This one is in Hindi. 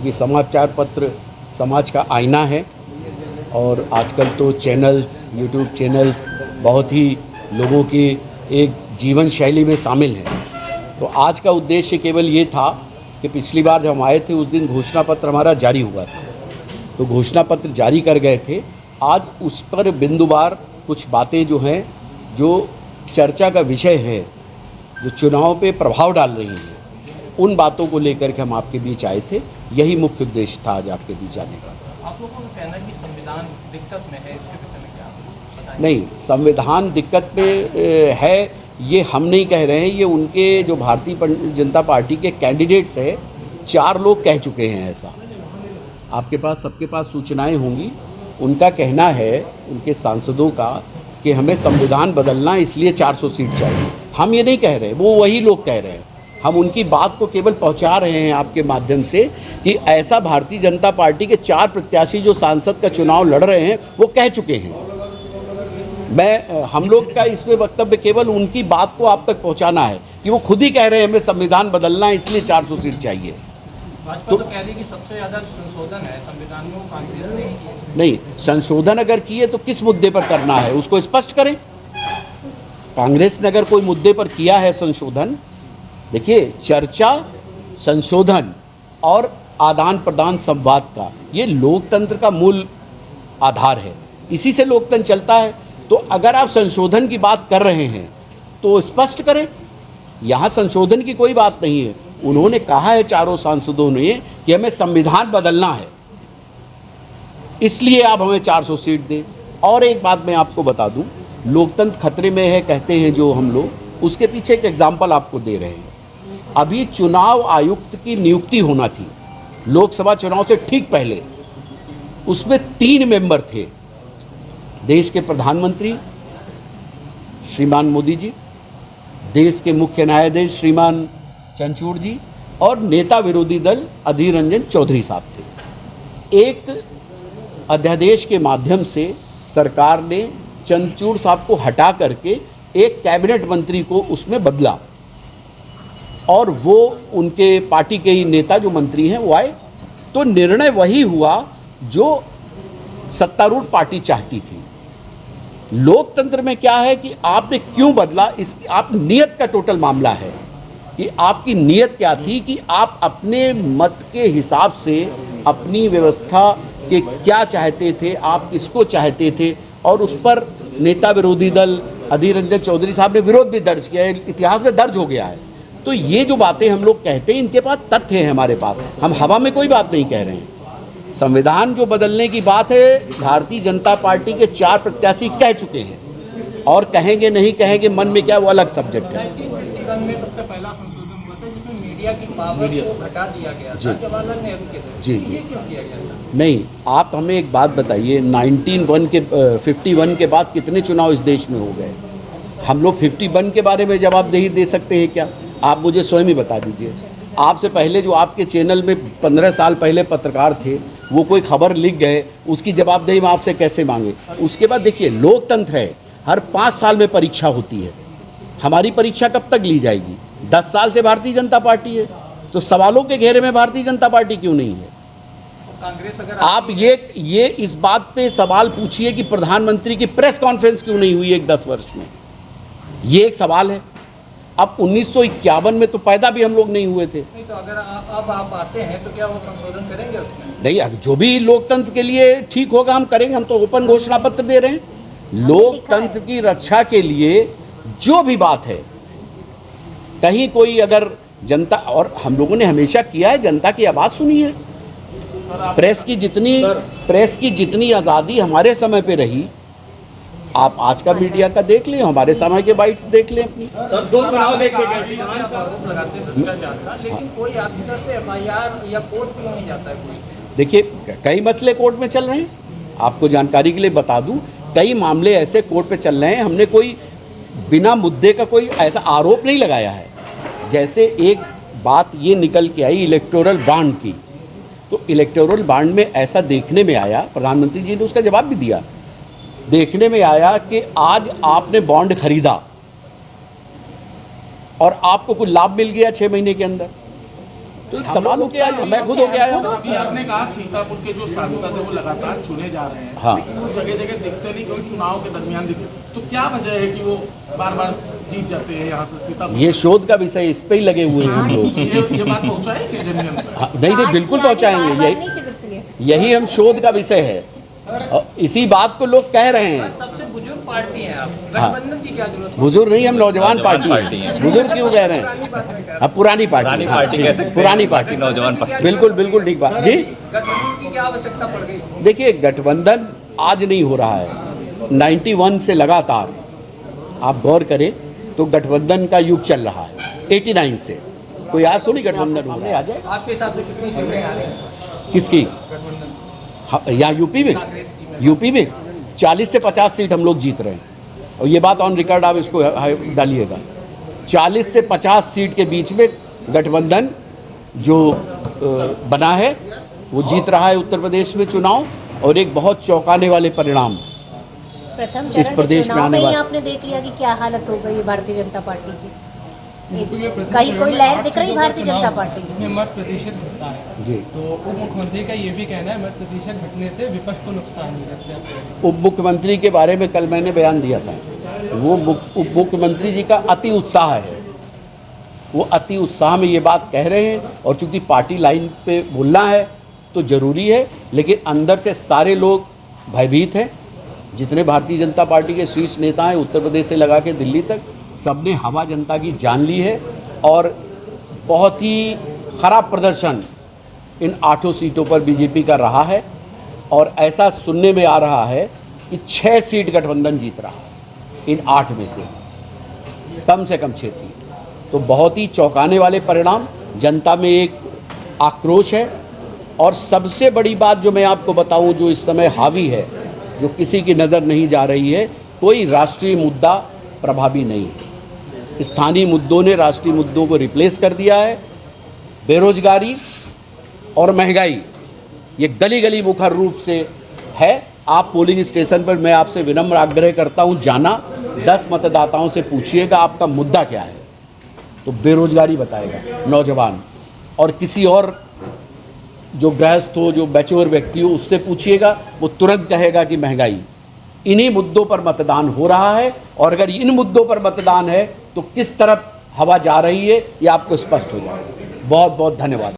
क्योंकि समाचार पत्र समाज का आईना है और आजकल तो चैनल्स, यूट्यूब चैनल्स बहुत ही लोगों की एक जीवन शैली में शामिल हैं। तो आज का उद्देश्य केवल ये था कि पिछली बार जब हम आए थे उस दिन घोषणा पत्र हमारा जारी हुआ था, तो घोषणा पत्र जारी कर गए थे। आज उस पर बिंदुवार कुछ बातें जो हैं, जो चर्चा का विषय है, जो चुनाव पे प्रभाव डाल रही हैं, उन बातों को लेकर के हम आपके बीच आए थे। यही मुख्य उद्देश्य था आज आपके बीच आने का। आप लोगों का कहना है कि संविधान दिक्कत में है, इसके विषय में क्या बताएं? नहीं, संविधान दिक्कत में है ये हम नहीं कह रहे हैं, ये उनके जो भारतीय जनता पार्टी के कैंडिडेट्स हैं 4 लोग कह चुके हैं ऐसा। आपके पास सबके पास सूचनाएं होंगी। उनका कहना है, उनके सांसदों का, कि हमें संविधान बदलना है इसलिए 400 सीट चाहिए। हम ये नहीं कह रहे, वो वही लोग कह रहे हैं। हम उनकी बात को केवल पहुंचा रहे हैं आपके माध्यम से कि ऐसा भारतीय जनता पार्टी के 4 प्रत्याशी जो सांसद का चुनाव लड़ रहे हैं वो कह चुके हैं। हम लोग का इसमें वक्तव्य केवल उनकी बात को आप तक पहुंचाना है कि वो खुद ही कह रहे हैं हमें संविधान बदलना है इसलिए 400 सीट चाहिए। भाजपा तो कह रही है कि सबसे ज़्यादा संशोधन है संविधान में, कांग्रेस ने ही किया। नहीं, संशोधन अगर किए तो किस मुद्दे पर करना है उसको स्पष्ट करें। कांग्रेस ने अगर कोई मुद्दे पर किया है संशोधन, देखिए चर्चा, संशोधन और आदान प्रदान संवाद का ये लोकतंत्र का मूल आधार है, इसी से लोकतंत्र चलता है। तो अगर आप संशोधन की बात कर रहे हैं तो स्पष्ट करें। यहाँ संशोधन की कोई बात नहीं है। उन्होंने कहा है चारों सांसदों ने कि हमें संविधान बदलना है इसलिए आप हमें 400 सीट दें। और एक बात मैं आपको बता दूं, लोकतंत्र खतरे में है कहते हैं जो हम लोग, उसके पीछे एक एग्जाम्पल आपको दे रहे हैं। अभी चुनाव आयुक्त की नियुक्ति होना थी लोकसभा चुनाव से ठीक पहले, उसमें 3 मेंबर थे। देश के प्रधानमंत्री श्रीमान मोदी जी, देश के मुख्य न्यायाधीश श्रीमान चंद्रचूड़ जी और नेता विरोधी दल अधीर रंजन चौधरी साहब थे। एक अध्यादेश के माध्यम से सरकार ने चंद्रचूड़ साहब को हटा करके एक कैबिनेट मंत्री को उसमें बदला और वो उनके पार्टी के ही नेता जो मंत्री हैं वो आए। तो निर्णय वही हुआ जो सत्तारूढ़ पार्टी चाहती थी। लोकतंत्र में क्या है कि आपने क्यों बदला, इस आप नियत का टोटल मामला है कि आपकी नियत क्या थी, कि आप अपने मत के हिसाब से अपनी व्यवस्था के क्या चाहते थे, आप किसको चाहते थे, और उस पर नेता विरोधी दल अधीर रंजन चौधरी साहब ने विरोध भी दर्ज किया है, इतिहास में दर्ज हो गया है। तो ये जो बातें हम लोग कहते हैं इनके पास तथ्य हैं हमारे पास, हम हवा में कोई बात नहीं कह रहे हैं। संविधान जो बदलने की बात है, भारतीय जनता पार्टी के 4 प्रत्याशी कह चुके हैं और कहेंगे नहीं कहेंगे मन में क्या, वो अलग सब्जेक्ट है। 1951 में सबसे पहला संशोधन हुआ था जिसमें मीडिया की पावर को हटा दिया गया था जवाहरलाल नेहरू के दौरान। जी। ये क्यों किया गया था? नहीं, आप हमें एक बात बताइए, 51 के बाद कितने चुनाव इस देश में हो गए? हम लोग 51 के बारे में जवाबदेही दे सकते हैं क्या? आप मुझे स्वयं ही बता दीजिए। आपसे पहले जो आपके चैनल में 15 साल पहले पत्रकार थे, वो कोई खबर लिख गए, उसकी जवाबदेही हम आपसे कैसे मांगे? उसके बाद देखिए, लोकतंत्र है, हर 5 साल में परीक्षा होती है। हमारी परीक्षा कब तक ली जाएगी? 10 साल से भारतीय जनता पार्टी है, तो सवालों के घेरे में भारतीय जनता पार्टी क्यों नहीं है? कांग्रेस अगर आप ये इस बात पे सवाल पूछिए कि प्रधानमंत्री की प्रेस कॉन्फ्रेंस क्यों नहीं हुई एक 10 वर्ष में, ये एक सवाल है। अब 1951 में तो पैदा भी हम लोग नहीं हुए थे। नहीं, तो अगर अब आप आते हैं तो क्या वो संशोधन करेंगे उसमें? नहीं, जो भी लोकतंत्र के लिए ठीक होगा हम करेंगे। हम तो ओपन घोषणा पत्र दे रहे हैं। लोकतंत्र की रक्षा के लिए जो भी बात है, कहीं कोई अगर जनता, और हम लोगों ने हमेशा किया है, जनता की आवाज़ सुनी है। प्रेस की जितनी आज़ादी हमारे समय पे रही, आप आज का मीडिया का देख लें, हमारे समय के बाइट्स देख लें अपनी। सर, 2 चुनाव देखे गए, आरोप लगाते हैं भ्रष्टाचार का, लेकिन कोई आपकी तरफ से FIR या कोर्ट क्यों नहीं जाता है कोई? देखिए, कई मसले कोर्ट में चल रहे हैं। आपको जानकारी के लिए बता दूं, कई मामले ऐसे कोर्ट पे चल रहे हैं। हमने कोई बिना मुद्दे का कोई ऐसा आरोप नहीं लगाया है। जैसे एक बात ये निकल के आई इलेक्टोरल बॉन्ड की, तो इलेक्टोरल बॉन्ड में ऐसा देखने में आया, प्रधानमंत्री जी ने उसका जवाब भी दिया, देखने में आया कि आज आपने बॉन्ड खरीदा और आपको कुछ लाभ मिल गया 6 महीने के अंदर, तो एक सवाल हो गया, मैं खुद हो गया हूँ। अभी आपने कहा सीतापुर के जो सांसद है वो लगातार चुने जा रहे हैं, हाँ। लेकिन वो जगह जगह दिखते नहीं, कोई चुनाव के दरमियान दिखते, तो क्या वजह है कि वो बार बार जीत जाते हैं यहाँ से सीतापुर? ये शोध का विषय, इस पे ही लगे हुए हैं हम लोग। ये बात पहुँचाएंगे जनजन तक? हाँ, नहीं बिल्कुल पहुंचाएंगे, यही हम शोध का विषय है और इसी बात को लोग कह रहे हैं। सबसे बुजुर्ग पार्टी है आप, हाँ। गठबंधन की क्या जरूरत है? बुजुर्ग नहीं, हम नौजवान पार्टी हैं। बुजुर्ग क्यों कह रहे हैं? अब पुरानी पार्टी, पुरानी पार्टी, नौजवान पार्टी। बिल्कुल बिल्कुल ठीक बात जी। गठबंधन की क्या आवश्यकता पड़ गई? देखिए, गठबंधन आज नहीं हो रहा है, 91 से लगातार आप गौर करें तो गठबंधन का युग चल रहा है। 89 से कोई आज तो नहीं गठबंधन हो रहा है। आपके हिसाब से कितनी सीटें आ रही हैं? किसकी? हाँ, यहाँ यूपी में 40 से 50 सीट हम लोग जीत रहे हैं और ये बात ऑन रिकॉर्ड, आप इसको डालिएगा। 40 से 50 सीट के बीच में गठबंधन जो बना है वो जीत रहा है उत्तर प्रदेश में चुनाव, और एक बहुत चौंकाने वाले परिणाम प्रथम इस चरण प्रदेश के में चुनाव आने में ही वाले। आपने देख लिया कि क्या हालत हो गई है भारतीय जनता पार्टी की। कहीं कोई लहर दिख रही भारतीय जनता पार्टी की? मत प्रतिशत घटता है, जी। तो उप मुख्यमंत्री का ये भी कहना है मत प्रतिशत घटने से विपक्ष को नुकसान मिलेगा। उप मुख्यमंत्री के बारे में कल मैंने बयान दिया था। वो उप मुख्यमंत्री जी का अति उत्साह है, वो अति उत्साह में ये बात कह रहे हैं, और चूंकि पार्टी लाइन पे बोलना है तो ज़रूरी है, लेकिन अंदर से सारे लोग भयभीत हैं। जितने भारतीय जनता पार्टी के शीर्ष नेता हैं उत्तर प्रदेश से लगा के दिल्ली तक, सबने हवा जनता की जान ली है और बहुत ही ख़राब प्रदर्शन इन 8 सीटों पर बीजेपी का रहा है। और ऐसा सुनने में आ रहा है कि 6 सीट गठबंधन जीत रहा है इन 8 में से, कम से कम 6 सीट। तो बहुत ही चौंकाने वाले परिणाम, जनता में एक आक्रोश है। और सबसे बड़ी बात जो मैं आपको बताऊं, जो इस समय हावी है, जो किसी की नज़र नहीं जा रही है, कोई राष्ट्रीय मुद्दा प्रभावी नहीं है। स्थानीय मुद्दों ने राष्ट्रीय मुद्दों को रिप्लेस कर दिया है। बेरोजगारी और महंगाई ये गली गली मुखर रूप से है। आप पोलिंग स्टेशन पर, मैं आपसे विनम्र आग्रह करता हूं, जाना 10 मतदाताओं से पूछिएगा आपका मुद्दा क्या है, तो बेरोजगारी बताएगा नौजवान, और किसी और जो गृहस्थ हो, जो मैच्योर व्यक्ति हो, उससे पूछिएगा, वो तुरंत कहेगा कि महंगाई। इन्हीं मुद्दों पर मतदान हो रहा है, और अगर इन मुद्दों पर मतदान है तो किस तरफ हवा जा रही है ये आपको स्पष्ट हो जाएगा। बहुत बहुत धन्यवाद।